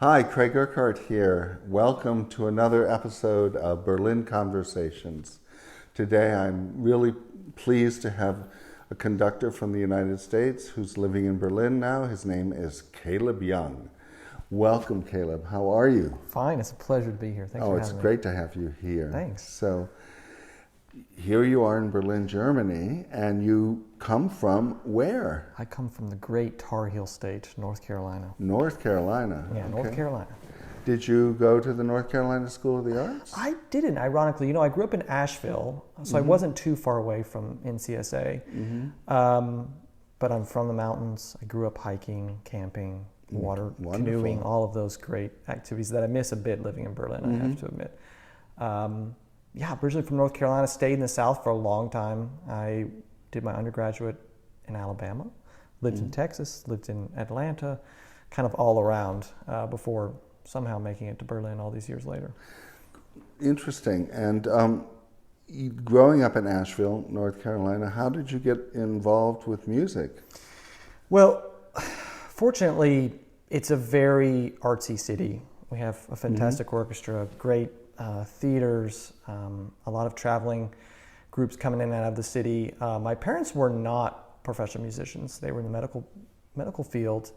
Hi, Craig Urquhart here. Welcome to another episode of Berlin Conversations. Today I'm really pleased to have a conductor from the United States who's living in Berlin now. His name is Caleb Young. Welcome, Caleb. How are you? Fine. It's a pleasure to be here. Thanks for having me. Oh, it's great to have you here. Thanks. So here you are in Berlin, Germany, and you come from where? I come from the great Tar Heel State, North Carolina. North Carolina. Yeah, okay. North Carolina. Did you go to the North Carolina School of the Arts? I didn't, ironically. I grew up in Asheville, so I wasn't too far away from NCSA. But I'm from the mountains. I grew up hiking, camping, water canoeing, all of those great activities that I miss a bit living in Berlin, I have to admit. Originally from North Carolina, stayed in the South for a long time. I did my undergraduate in Alabama, lived in Texas, lived in Atlanta, kind of all around before somehow making it to Berlin all these years later. Interesting. And growing up in Asheville, North Carolina, how did you get involved with music? Well, fortunately, it's a very artsy city. We have a fantastic orchestra, great theaters, a lot of traveling groups coming in and out of the city. My parents were not professional musicians. They were in the medical field,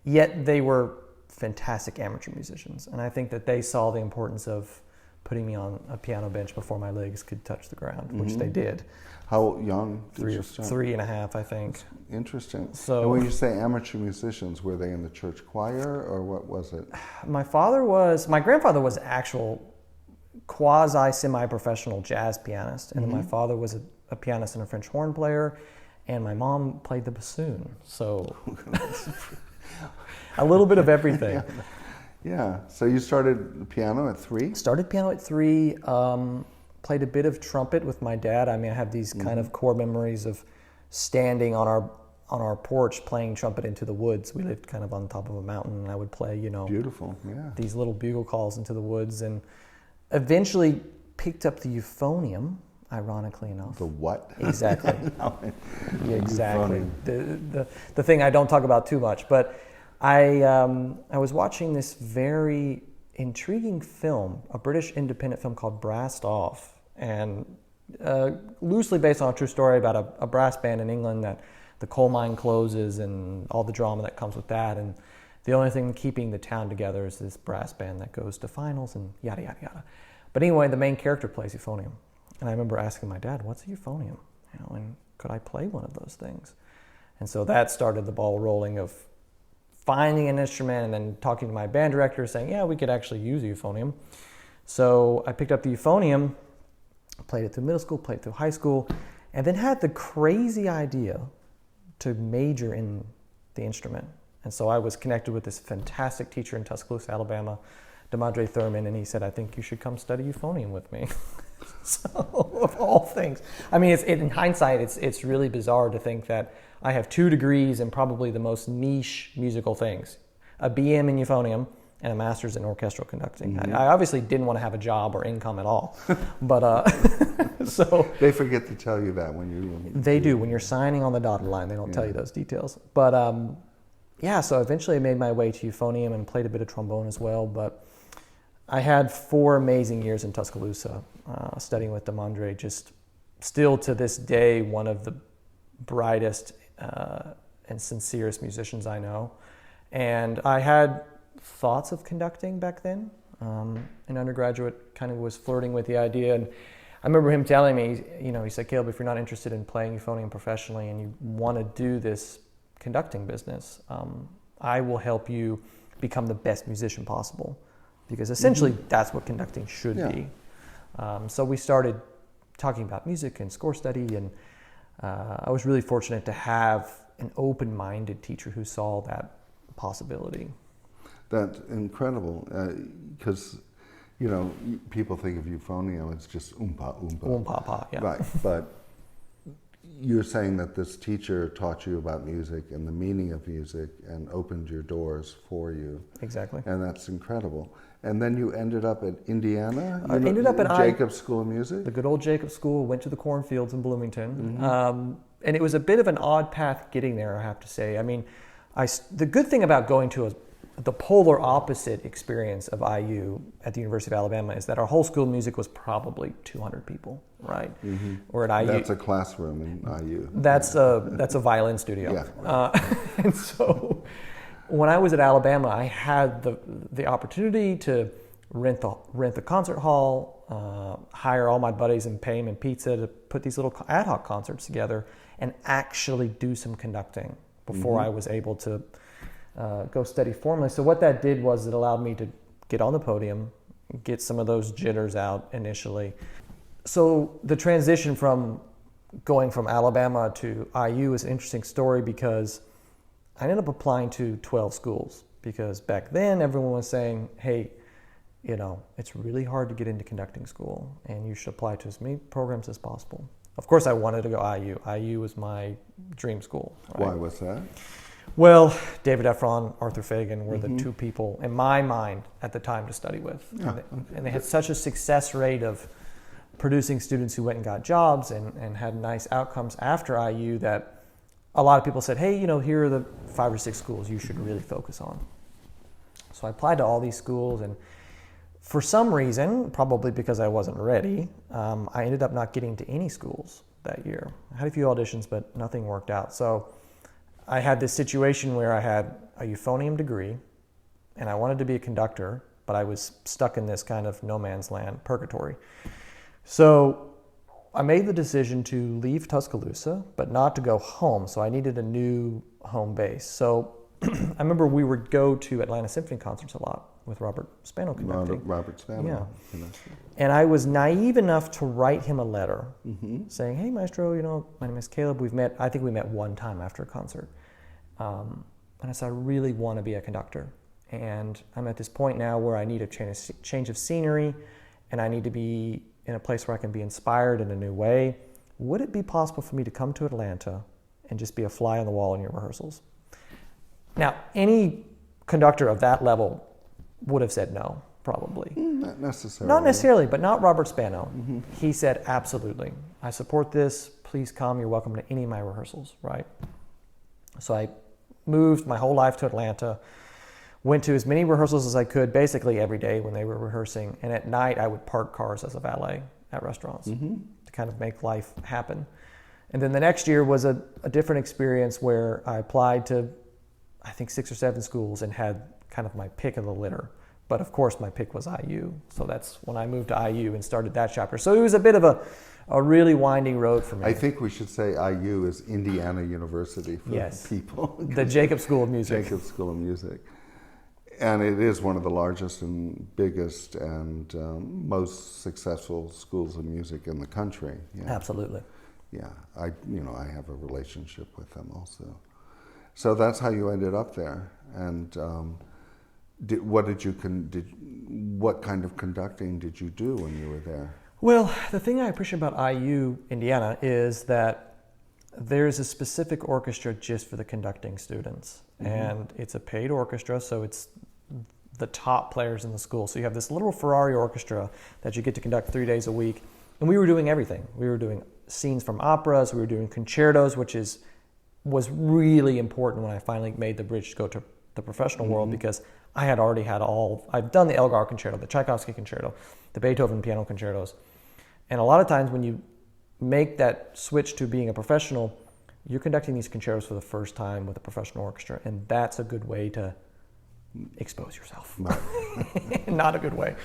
yet they were fantastic amateur musicians. And I think that they saw the importance of putting me on a piano bench before my legs could touch the ground, which they did. How young did you start? 3.5, I think. Interesting. So, and when you say amateur musicians, were they in the church choir or what was it? My grandfather was actual quasi-semi-professional jazz pianist, and then my father was a pianist and a French horn player, and my mom played the bassoon. So a little bit of everything. Yeah. So you started piano at 3? Started piano at 3. Played a bit of trumpet with my dad. I mean, I have these kind of core memories of standing on our porch playing trumpet into the woods. We lived kind of on top of a mountain, and I would play, beautiful, yeah, these little bugle calls into the woods, and eventually picked up the euphonium, ironically enough. The what? Exactly. Exactly. The thing I don't talk about too much, but I was watching this very intriguing film, a British independent film called Brassed Off, and loosely based on a true story about a brass band in England that the coal mine closes and all the drama that comes with that, and the only thing keeping the town together is this brass band that goes to finals and yada, yada, yada. But anyway, the main character plays euphonium. And I remember asking my dad, what's a euphonium? And could I play one of those things? And so that started the ball rolling of finding an instrument and then talking to my band director saying, yeah, we could actually use a euphonium. So I picked up the euphonium, played it through middle school, played it through high school, and then had the crazy idea to major in the instrument. And so I was connected with this fantastic teacher in Tuscaloosa, Alabama, DeMandre Thurman, and he said, I think you should come study euphonium with me. So, of all things. I mean, in hindsight, it's really bizarre to think that I have 2 degrees in probably the most niche musical things, a BM in euphonium and a master's in orchestral conducting. I obviously didn't want to have a job or income at all, but so... They forget to tell you that when you... They do. When you're signing on the dotted line, they don't tell you those details. But so eventually I made my way to euphonium and played a bit of trombone as well. But I had 4 amazing years in Tuscaloosa studying with DeMandre, just still to this day one of the brightest and sincerest musicians I know. And I had thoughts of conducting back then. In undergraduate, kind of was flirting with the idea. And I remember him telling me, he said, Caleb, if you're not interested in playing euphonium professionally and you want to do this conducting business, I will help you become the best musician possible, because essentially that's what conducting should be. So we started talking about music and score study, and I was really fortunate to have an open-minded teacher who saw that possibility. That's incredible, because people think of euphonium, it's just oompa oompa. Oompa pa, yeah. Right, but you're saying that this teacher taught you about music and the meaning of music and opened your doors for you. Exactly. And that's incredible. And then you ended up at Indiana? I ended up at Jacobs School of Music? The good old Jacobs School, went to the cornfields in Bloomington. And it was a bit of an odd path getting there, I have to say. I mean, the good thing about going to the polar opposite experience of IU at the University of Alabama is that our whole school of music was probably 200 people, right? Mm-hmm. Or at IU, that's a classroom in IU. That's a violin studio. Yeah. And so when I was at Alabama, I had the opportunity to rent the concert hall, hire all my buddies and pay them in pizza to put these little ad hoc concerts together and actually do some conducting before I was able to go study formally. So what that did was it allowed me to get on the podium, get some of those jitters out initially. So the transition from going from Alabama to IU is an interesting story because I ended up applying to 12 schools because back then everyone was saying, hey, you know, it's really hard to get into conducting school and you should apply to as many programs as possible. Of course I wanted to go IU. IU was my dream school. Right? Why was that? Well, David Efron, Arthur Fagan were the two people in my mind at the time to study with. Yeah. And they had such a success rate of producing students who went and got jobs and had nice outcomes after IU that a lot of people said, hey, you know, here are the 5 or 6 schools you should really focus on. So I applied to all these schools, and for some reason, probably because I wasn't ready, I ended up not getting to any schools that year. I had a few auditions, but nothing worked out. So I had this situation where I had a euphonium degree, and I wanted to be a conductor, but I was stuck in this kind of no man's land, purgatory. So I made the decision to leave Tuscaloosa, but not to go home. So I needed a new home base. So I remember we would go to Atlanta Symphony concerts a lot with Robert Spano conducting. Robert Spano. Yeah. And I was naive enough to write him a letter saying, hey, Maestro, you know, my name is Caleb. I think we met one time after a concert. And I said, I really want to be a conductor. And I'm at this point now where I need a change of scenery, and I need to be in a place where I can be inspired in a new way. Would it be possible for me to come to Atlanta and just be a fly on the wall in your rehearsals? Now, any conductor of that level would have said no, probably. Not necessarily. Not necessarily, but not Robert Spano. He said, absolutely. I support this. Please come. You're welcome to any of my rehearsals, right? So I moved my whole life to Atlanta, went to as many rehearsals as I could, basically every day when they were rehearsing. And at night, I would park cars as a valet at restaurants to kind of make life happen. And then the next year was a different experience where I applied to, I think, 6 or 7 schools and had kind of my pick of the litter. But of course, my pick was IU. So that's when I moved to IU and started that chapter. So it was a bit of a really winding road for me. I think we should say IU is Indiana University for people. The Jacob School of Music. Jacob School of Music. And it is one of the largest and biggest and most successful schools of music in the country. Yeah. Absolutely. Yeah, I have a relationship with them also. So that's how you ended up there. And what kind of conducting did you do when you were there? Well, the thing I appreciate about IU, Indiana, is that there's a specific orchestra just for the conducting students. And it's a paid orchestra, so it's the top players in the school. So you have this little Ferrari orchestra that you get to conduct 3 days a week. And we were doing everything. We were doing scenes from operas, we were doing concertos, which was really important when I finally made the bridge to go to the professional world, because I had already I've done the Elgar concerto, the Tchaikovsky concerto, the Beethoven piano concertos. And a lot of times when you make that switch to being a professional, you're conducting these concertos for the first time with a professional orchestra, and that's a good way to expose yourself. Not a good way.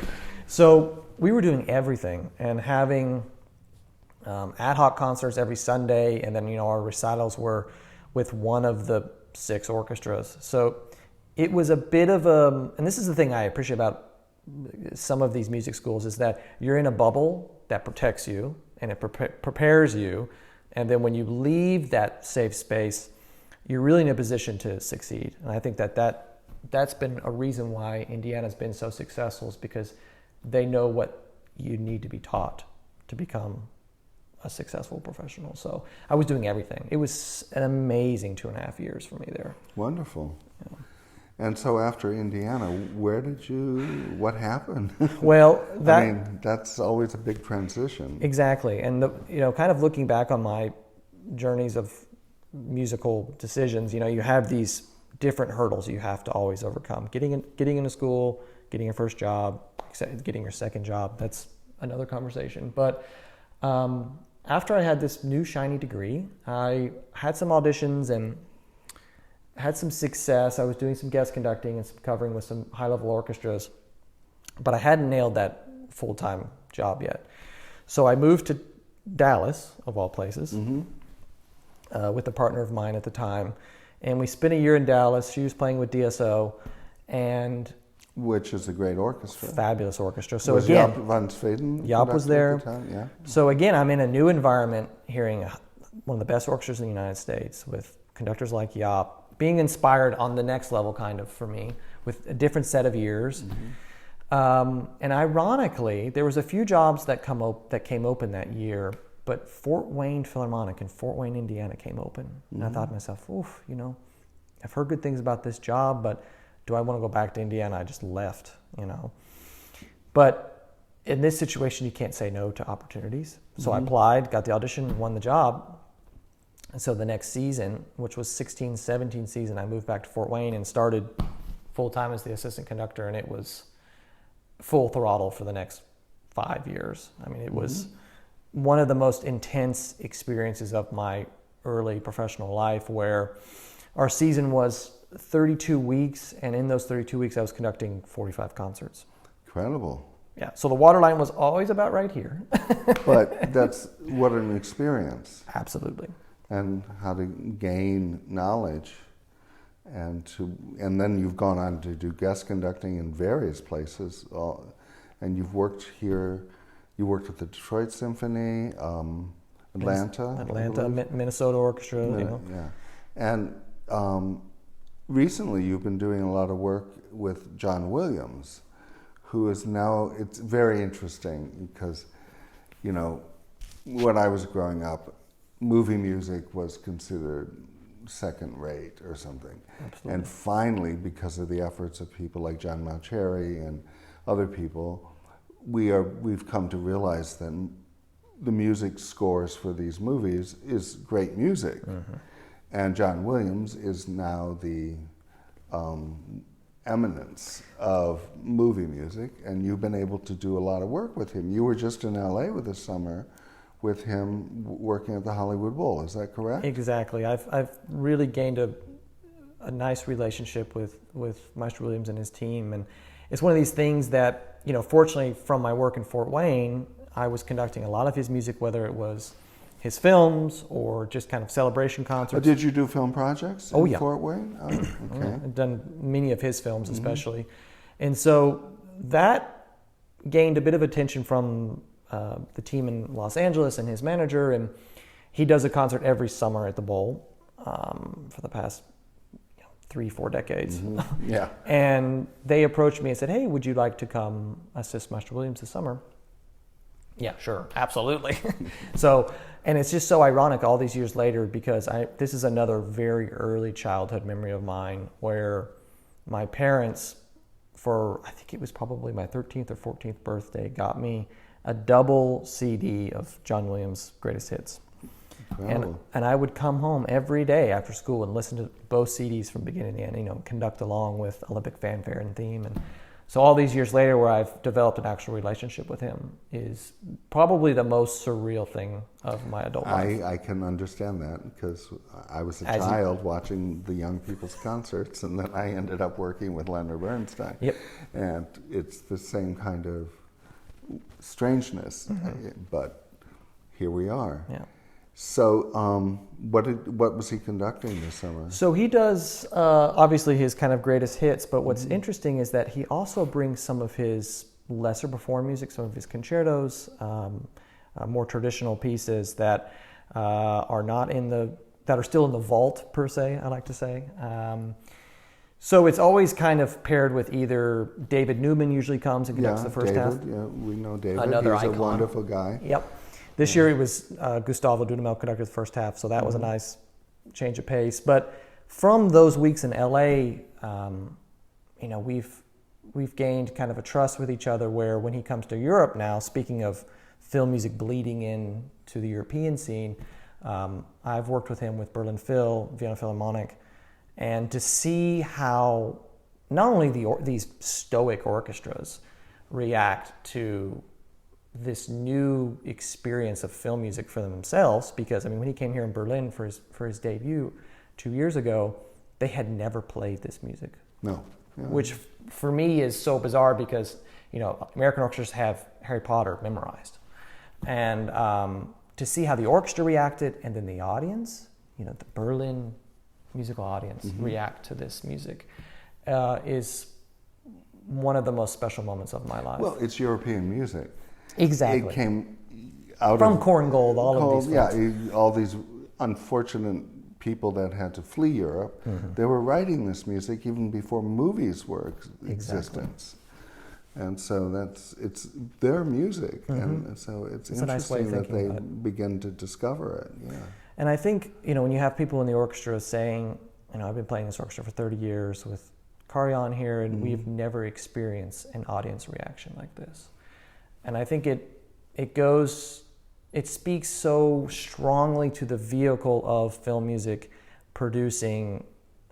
So we were doing everything and having ad hoc concerts every Sunday, and then our recitals were with one of the 6 orchestras. So it was a bit of and this is the thing I appreciate about some of these music schools, is that you're in a bubble that protects you and it prepares you, and then when you leave that safe space, you're really in a position to succeed. And I think that's been a reason why Indiana's been so successful, is because they know what you need to be taught to become a successful professional. So I was doing everything. It was an amazing 2.5 years for me there. Wonderful. Yeah. And so after Indiana, what happened? Well, that's always a big transition. Exactly. And kind of looking back on my journeys of musical decisions, you have these different hurdles you have to always overcome. Getting into school, getting your first job, getting your second job, that's another conversation. But after I had this new shiny degree, I had some auditions and had some success. I was doing some guest conducting and some covering with some high-level orchestras, but I hadn't nailed that full-time job yet. So I moved to Dallas, of all places, with a partner of mine at the time. And we spent a year in Dallas. She was playing with DSO, and which is a great orchestra, fabulous orchestra. So was again, Jaap van Zweden Jaap was there. at the time? Yeah. So again, I'm in a new environment, hearing one of the best orchestras in the United States with conductors like Jaap, being inspired on the next level, kind of, for me, with a different set of ears. And ironically, there was a few jobs that came open that year, but Fort Wayne Philharmonic in Fort Wayne, Indiana came open. And I thought to myself, oof, I've heard good things about this job, but do I want to go back to Indiana? I just left, But in this situation, you can't say no to opportunities. So I applied, got the audition, won the job. And so the next season, which was 16-17 season, I moved back to Fort Wayne and started full-time as the assistant conductor, and it was full throttle for the next 5 years. I mean, it was one of the most intense experiences of my early professional life, where our season was 32 weeks, and in those 32 weeks I was conducting 45 concerts. Incredible. Yeah, so the waterline was always about right here. But that's what an experience. Absolutely. And how to gain knowledge, and then you've gone on to do guest conducting in various places, and you've worked here. You worked with the Detroit Symphony, Atlanta, Minnesota Orchestra. Yeah, and recently you've been doing a lot of work with John Williams, who is now. It's very interesting because, when I was growing up, movie music was considered second rate or something. Absolutely. And finally, because of the efforts of people like John Malcheri and other people, we've come to realize that the music scores for these movies is great music. And John Williams is now the eminence of movie music, and you've been able to do a lot of work with him. You were just in LA with this summer with him working at the Hollywood Bowl. Is that correct? Exactly. I've really gained a nice relationship with Maestro Williams and his team, and it's one of these things that, fortunately from my work in Fort Wayne, I was conducting a lot of his music, whether it was his films or just kind of celebration concerts. Did you do film projects in Fort Wayne? Oh, okay. I've done many of his films, especially. And so that gained a bit of attention from the team in Los Angeles and his manager, and he does a concert every summer at the Bowl for the past 3-4 decades. Yeah. And they approached me and said, "Hey, would you like to come assist Maestro Williams this summer?" Yeah, sure, absolutely. So, and it's just so ironic all these years later, because this is another very early childhood memory of mine, where my parents, for I think it was probably my 13th or 14th birthday, got me a double CD of John Williams' greatest hits. And I would come home every day after school and listen to both CDs from beginning to end, conduct along with Olympic Fanfare and Theme. And so all these years later, where I've developed an actual relationship with him, is probably the most surreal thing of my adult life. I can understand that, because I was a child watching the young people's concerts, and then I ended up working with Leonard Bernstein. Yep. And it's the same kind of strangeness, but here we are. Yeah. So, what was he conducting this summer? So he does obviously his kind of greatest hits, but what's interesting is that he also brings some of his lesser performed music, some of his concertos, more traditional pieces that are still in the vault per se, I like to say. So it's always kind of paired with either David Newman usually comes and conducts the first half. Yeah, we know David. Another He's icon. a wonderful guy. Yep. This year it was Gustavo Dudamel conducted the first half, so that was a nice change of pace. But from those weeks in LA, we've gained kind of a trust with each other, where when he comes to Europe now, speaking of film music bleeding in to the European scene, I've worked with him with Berlin Phil, Vienna Philharmonic, And to see how not only these stoic orchestras react to this new experience of film music for themselves, because I mean, when he came here in Berlin for his debut 2 years ago, they had never played this music. No. Yeah. Which for me is so bizarre because, you know, American orchestras have Harry Potter memorized. And to see how the orchestra reacted and then the audience, you know, the Berlin musical audience react to this music is one of the most special moments of my life. Well, it's European music. Exactly. It came out from of Korngold, all of these folks. all these unfortunate people that had to flee Europe. They were writing this music even before movies were existence. And so it's their music, and so it's interesting that they begin to discover it. Yeah. And I think, you know, when you have people in the orchestra saying, you know, I've been playing this orchestra for 30 years with Karian here, and we've never experienced an audience reaction like this. And I think it speaks so strongly to the vehicle of film music producing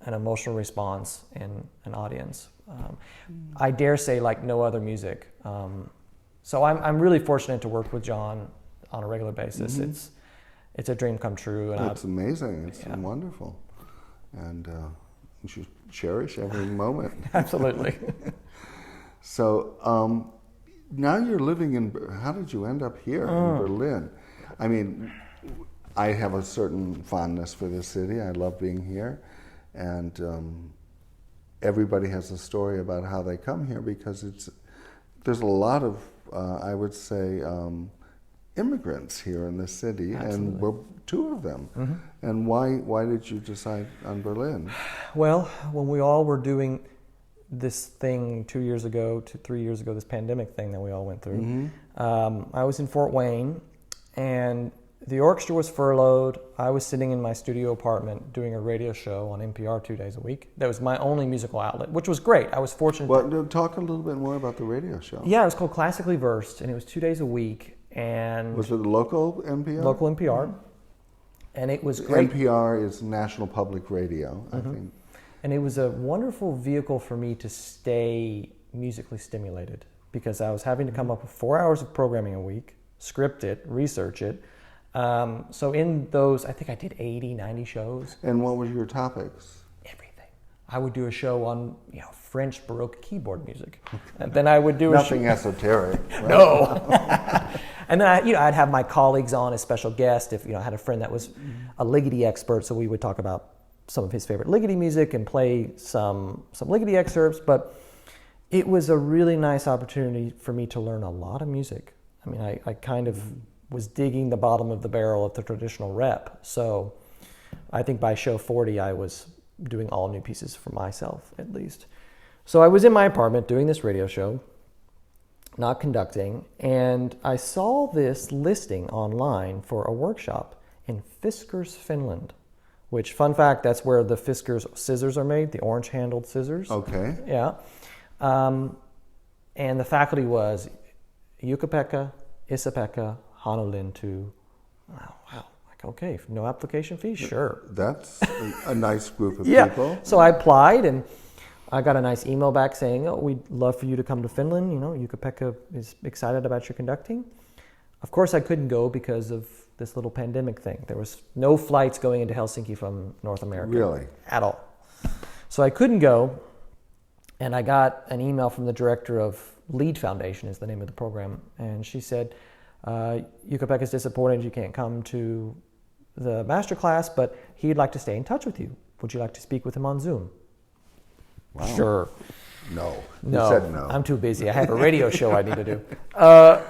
an emotional response in an audience. I dare say like no other music. So I'm really fortunate to work with John on a regular basis. It's a dream come true. And it's amazing. It's wonderful. And you should cherish every moment. Absolutely. So now you're living in, how did you end up here in Berlin? I mean, I have a certain fondness for this city. I love being here. And everybody has a story about how they come here because there's a lot of, I would say, immigrants here in this city. Absolutely. And we're two of them. And why did you decide on Berlin? Well, when we all were doing this thing 2 years ago to 3 years ago, this pandemic thing that we all went through, I was in Fort Wayne, and the orchestra was furloughed. I was sitting in my studio apartment doing a radio show on NPR 2 days a week. That was my only musical outlet, which was great. I was fortunate. Well, talk a little bit more about the radio show. Yeah, it was called Classically Versed, and it was 2 days a week. And was it local NPR? Local NPR. And it was great. NPR is National Public Radio, I think. And it was a wonderful vehicle for me to stay musically stimulated because I was having to come up with 4 hours of programming a week, script it, research it. So in those, I think I did 80, 90 shows. And what were your topics? Everything. I would do a show on, you know, French Baroque keyboard music. And then I would do nothing esoteric. Right? No. And then I'd have my colleagues on as special guests. If, you know, I had a friend that was a Ligeti expert, so we would talk about some of his favorite Ligeti music and play some Ligeti excerpts. But it was a really nice opportunity for me to learn a lot of music. I mean, I kind of was digging the bottom of the barrel of the traditional rep. So I think by show 40, I was doing all new pieces for myself, at least. So I was in my apartment doing this radio show, not conducting, and I saw this listing online for a workshop in Fiskars, Finland, which, fun fact, that's where the Fiskars scissors are made, the orange-handled scissors. Okay. Yeah. And the faculty was Jukka-Pekka, Esa-Pekka, Hannu Lintu. Oh, wow. Like, okay, no application fee? Sure. That's a nice group of people. So I applied, and I got a nice email back saying, oh, we'd love for you to come to Finland. You know, Jukka-Pekka is excited about your conducting. Of course, I couldn't go because of this little pandemic thing. There was no flights going into Helsinki from North America. Really? At all. So I couldn't go, and I got an email from the director of Lead Foundation, is the name of the program, and she said, Jukka-Pekka is disappointed you can't come to the masterclass, but he'd like to stay in touch with you. Would you like to speak with him on Zoom? Wow. Sure. No. You said no. I'm too busy. I have a radio show I need to do.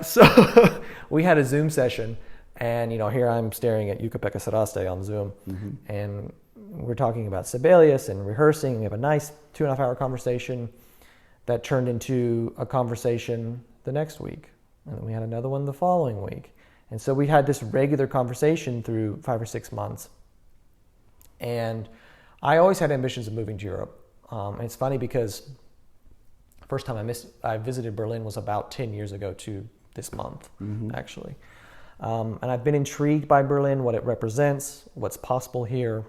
So we had a Zoom session, and you know, here I'm staring at Jukka-Pekka Saraste on Zoom, and we're talking about Sibelius and rehearsing. We have a nice 2.5-hour conversation that turned into a conversation the next week, and then we had another one the following week, and so we had this regular conversation through 5 or 6 months. And I always had ambitions of moving to Europe. And it's funny because first time I visited Berlin was about 10 years ago to this month, actually. And I've been intrigued by Berlin, what it represents, what's possible here.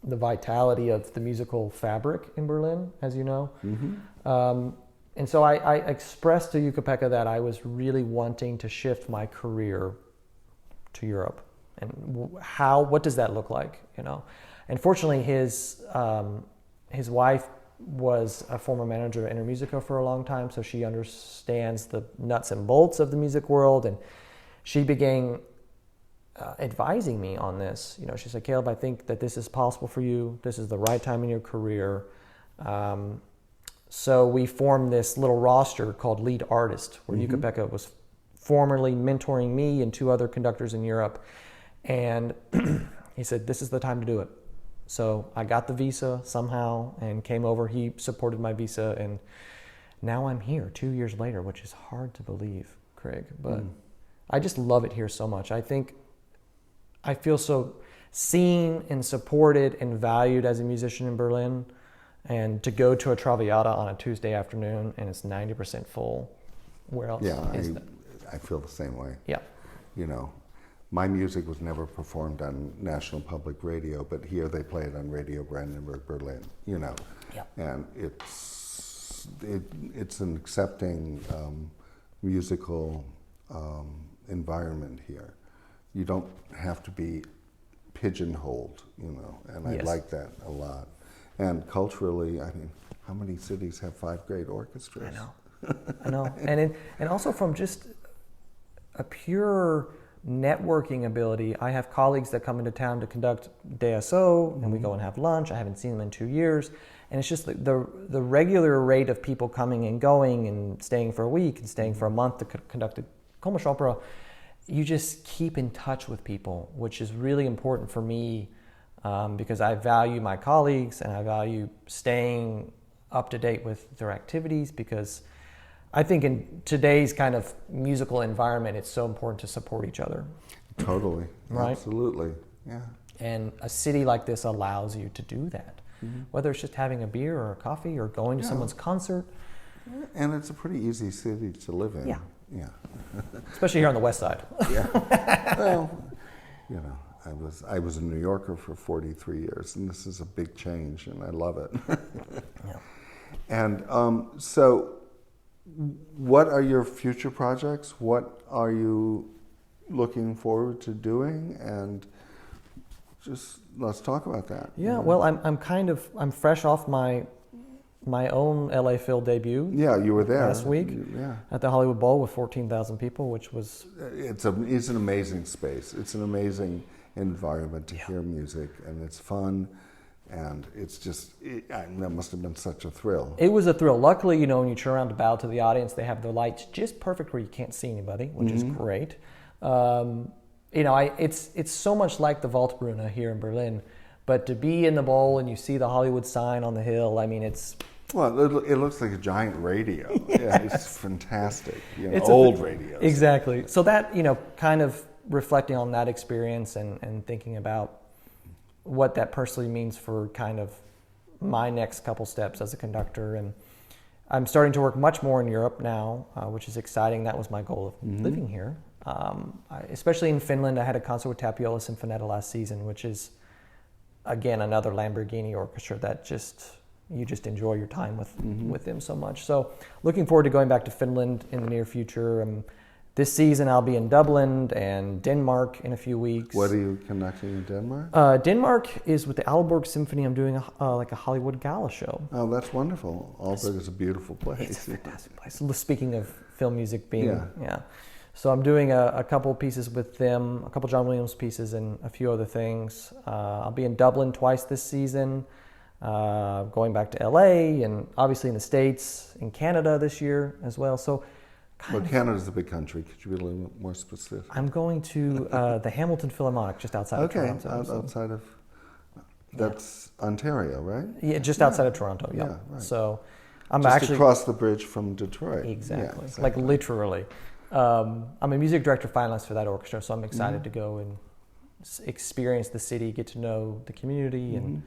the vitality of the musical fabric in Berlin, as you know. And so I expressed to Ukko-Pekka that I was really wanting to shift my career to Europe. And what does that look like, you know? And fortunately, his wife was a former manager at Intermusica for a long time, so she understands the nuts and bolts of the music world, and she began advising me on this. You know, she said, Caleb, I think that this is possible for you. This is the right time in your career. So we formed this little roster called Lead Artist, where Ukko-Pekka was formerly mentoring me and 2 other conductors in Europe. And he said, this is the time to do it. So I got the visa somehow and came over. He supported my visa, and now I'm here 2 years later, which is hard to believe, Craig. But I just love it here so much. I think I feel so seen and supported and valued as a musician in Berlin. And to go to a Traviata on a Tuesday afternoon and it's 90% full, where else is that? I feel the same way. Yeah. You know, my music was never performed on National Public Radio, but here they play it on Radio Brandenburg, Berlin, you know. Yeah. And it's an accepting musical environment here. You don't have to be pigeonholed, you know, and I like that a lot. And culturally, I mean, how many cities have 5 great orchestras? I know. And also from just a pure networking ability, I have colleagues that come into town to conduct DSO, and we go and have lunch. I haven't seen them in 2 years. And it's just the regular rate of people coming and going and staying for a week and staying for a month to conduct the Komische Opera. You just keep in touch with people, which is really important for me. Because I value my colleagues and I value staying up to date with their activities, because I think in today's kind of musical environment, it's so important to support each other. Totally. Right? Absolutely. Yeah. And a city like this allows you to do that, whether it's just having a beer or a coffee or going to someone's concert. And it's a pretty easy city to live in. Yeah. Yeah. Especially here on the west side. Yeah. Well, you know. I was a New Yorker for 43 years, and this is a big change, and I love it. Yeah. And so what are your future projects? What are you looking forward to doing? And just let's talk about that. Yeah, well, I'm fresh off my own LA Phil debut. Yeah, you were there last week. Yeah. At the Hollywood Bowl with 14,000 people, which was it's an amazing space. It's an amazing environment to hear music, and it's fun, and it's just that must have been such a thrill. It was a thrill. Luckily, you know, when you turn around to bow to the audience, they have the lights just perfect where you can't see anybody, which is great. You know, it's so much like the Waldbrunnen here in Berlin, but to be in the bowl and you see the Hollywood sign on the hill, I mean, it's... Well, it looks like a giant radio. Yes. Yeah, it's fantastic. You know, it's old radios. Exactly. So that, you know, kind of reflecting on that experience and thinking about what that personally means for kind of my next couple steps as a conductor. And I'm starting to work much more in Europe now, which is exciting. That was my goal of living here. Especially in Finland, I had a concert with Tapiola Sinfonetta last season, which is, again, another Lamborghini orchestra that you just enjoy your time with them so much. So looking forward to going back to Finland in the near future. This season I'll be in Dublin and Denmark in a few weeks. What are you conducting in Denmark? Denmark is with the Aalborg Symphony. I'm doing like a Hollywood gala show. Oh, that's wonderful. Aalborg is a beautiful place. It's a fantastic place. Speaking of film music being, So I'm doing a couple pieces with them, a couple John Williams pieces and a few other things. I'll be in Dublin twice this season, going back to LA, and obviously in the States, in Canada this year as well. So Canada's a big country. Could you be a little more specific? I'm going to the Hamilton Philharmonic, just outside of Toronto. Outside of, that's Ontario, right? Yeah, just outside of Toronto, yeah. Right. So I'm just actually... across the bridge from Detroit. Exactly. Like literally. I'm a music director finalist for that orchestra, so I'm excited to go and experience the city, get to know the community and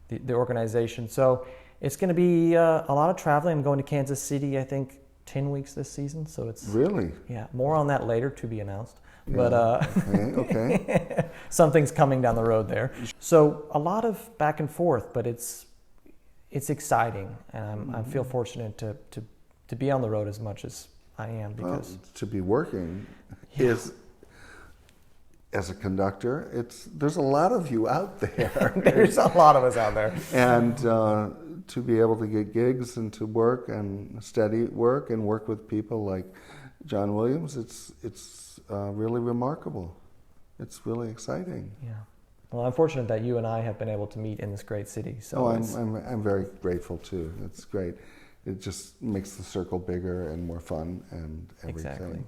the organization. So it's going to be a lot of traveling. I'm going to Kansas City, I think, 10 weeks this season. So it's really, more on that later to be announced. Yeah. But okay. something's coming down the road there. So a lot of back and forth, but it's exciting, and I feel fortunate to be on the road as much as I am, because to be working is, as a conductor, there's a lot of you out there. There's a lot of us out there, and to be able to get gigs and to work and steady work and work with people like John Williams, it's really remarkable. It's really exciting. Yeah. Well, I'm fortunate that you and I have been able to meet in this great city. So I'm very grateful too. It's great. It just makes the circle bigger and more fun and everything. Exactly.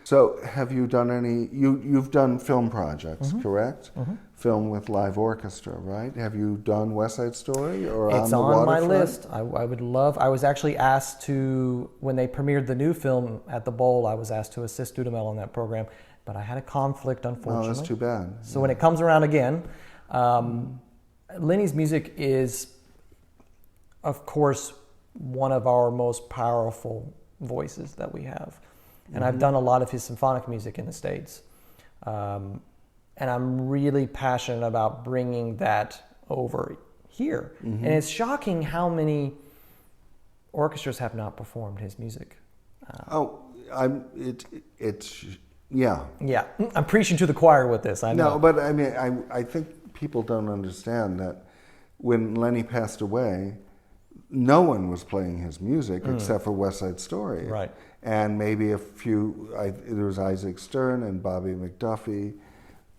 So have you done you've done film projects, correct? Film with live orchestra, right? Have you done West Side Story or It's on my list. I would love, I was actually asked to, when they premiered the new film at the Bowl, I was asked to assist Dudamel on that program, but I had a conflict, unfortunately. Oh, that's too bad. So when it comes around again, Lenny's music is, of course, one of our most powerful voices that we have. And I've done a lot of his symphonic music in the States. And I'm really passionate about bringing that over here. And it's shocking how many orchestras have not performed his music. Yeah. Yeah, I'm preaching to the choir with this, I know. No, but I mean, I think people don't understand that when Lenny passed away, no one was playing his music except for West Side Story. Right. And maybe a few, there was Isaac Stern and Bobby McDuffie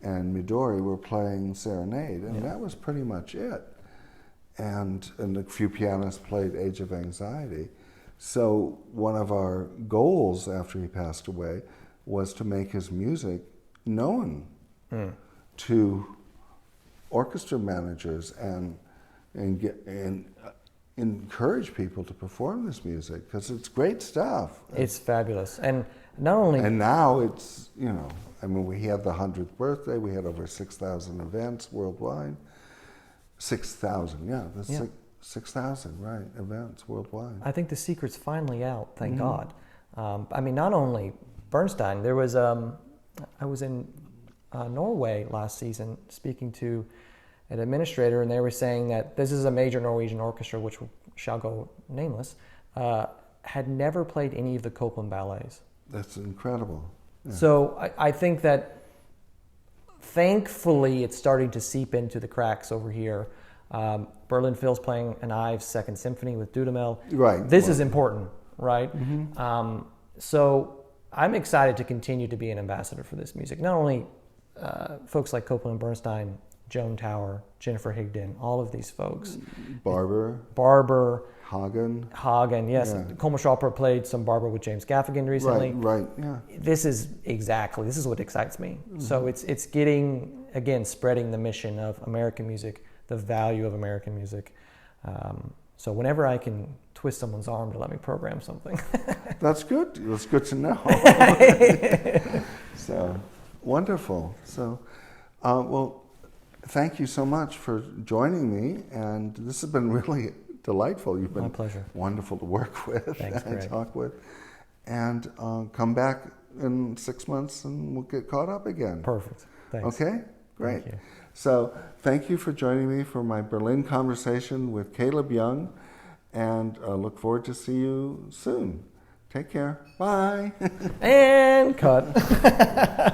and Midori were playing Serenade, and that was pretty much it. And a few pianists played Age of Anxiety. So one of our goals after he passed away was to make his music known to orchestra managers and encourage people to perform this music, because it's great stuff. It's fabulous. And not only... And now it's, I mean, we had the 100th birthday, we had over 6,000 events worldwide. 6,000, yeah, that's 6,000, right, events worldwide. I think the secret's finally out, thank God. I mean, not only Bernstein, there was, I was in Norway last season speaking to an administrator, and they were saying that this is a major Norwegian orchestra, which shall go nameless, had never played any of the Copland ballets. That's incredible. Yeah. So I think that thankfully it's starting to seep into the cracks over here. Berlin Phil's playing an Ives Second Symphony with Dudamel. Right. This is important, right? So I'm excited to continue to be an ambassador for this music. Not only folks like Copland and Bernstein, Joan Tower, Jennifer Higdon, all of these folks. Barber. Hagen, yes. Yeah. Coleman Schroepper played some Barber with James Gaffigan recently. Right, yeah. This is what excites me. So it's getting, again, spreading the mission of American music, the value of American music. So whenever I can twist someone's arm to let me program something. That's good. That's good to know. So, wonderful. So, well, thank you so much for joining me, and this has been really delightful. You've been my pleasure. Wonderful to work with. Thanks, and Greg. talk with. And come back in 6 months and we'll get caught up again. Perfect. Thanks. Okay? Great. Thank you. So thank you for joining me for my Berlin conversation with Caleb Young, and look forward to see you soon. Take care. Bye. And cut.